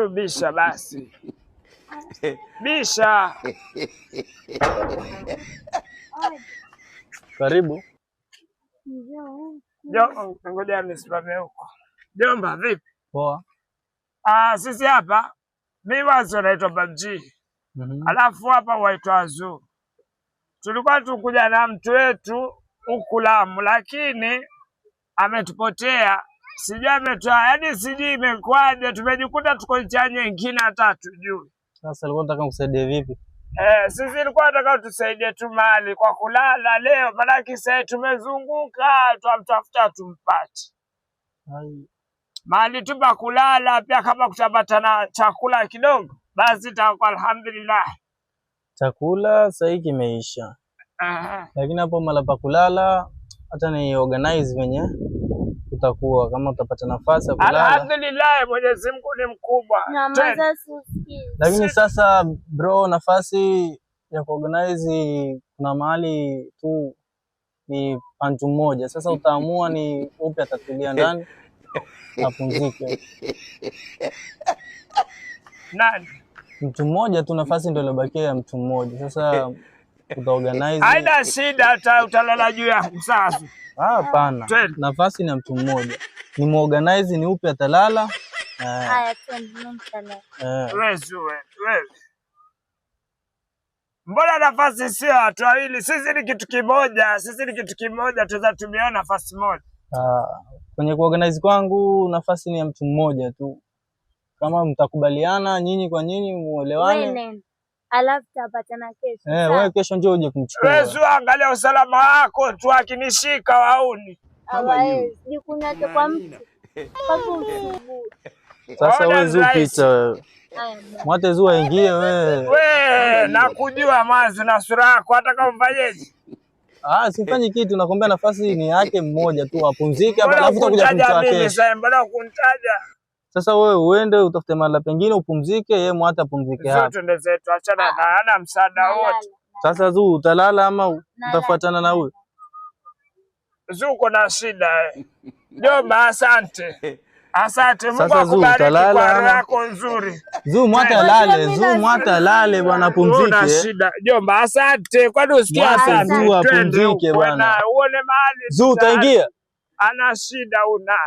Zu bisha basi. Bisha. Karibu. Ngoja nisimame huko. Jomba vipi? Poa. Sisi hapa mimi wazo naitwa Babji. Alafu hapa waitwa Zu. Tulikuwa tukuja na mtu wetu huku Lamu, lakini ametupotea. Sijui ametoa, yaani sijui imekwaje, tumejikuta tuko nchi nyingine hata tujui. Sasa alikuwa anataka kukusaidia vipi? Sisi tulikuwa tunataka tusaidie tu mali kwa kulala leo, maana sasa tumezunguka tunamtafuta tumpate. Mali tu pa kulala, pia kama kutapata na chakula kidogo, basi itakuwa alhamdulillah. Chakula sasa hiki kimeisha. Lakini hapo mala pa kulala hata ni organize wenye utakuwa kama utapata nafasi ya kulala. Alhamdulillah, Mwenyezi Mungu ni mkubwa. Lakini sasa bro, nafasi ya kuorganize kuna mahali tu ni mtu mmoja. Sasa utaamua ni upi atatulia ndani apumzike. Nani? Mtu mmoja tu, nafasi ndio iliyobakia mtu mmoja. Sasa utaorganize. Haina shida, utalala juu yangu sasa. Hapana. Nafasi ni mtu mmoja. Ni muorganize ni upi atalala. Haya twende. Wewe. Mbona nafasi sio watu wawili? Sisi ni kitu kimoja, tuzatumia nafasi moja. Kwenye kuorganize kwangu nafasi ni ya mtu mmoja tu. Kama mtakubaliana nyinyi kwa nyinyi muelewane. Wewe alafu tapatana kesho. Wewe kesho njoo uje kumchukua. Wewe angalia usalama wako tu, akinishika wauni. Jikunyate kwa mtu. Sasa wewe zupita wewe. Mwate Zua ingie wewe. Wewe nakujua mwanzo na sura yako, hata kama mfanyeje. Sifanyi kitu, nakwambia nafasi ni yake mmoja tu, apumzike hapa alafu utakuja kumchukua kesho. Mbona kunitaja? Sasa wewe uende utafute mahali pengine upumzike, yeye mwate apumzike hapa. Twende zetu, achana na hana msaada wote. Sasa Zu utalala ama utafuatana na huyo? Zu uko na shida. Jomba, asante. Mungu akubariki kwa roho yako nzuri. Zu mwata lale bwana, pumzike. Una shida. Jomba, asante. Kwani usikia asante? Zu apumzike bwana. Uone mahali. Zu utaingia? Ana shida una.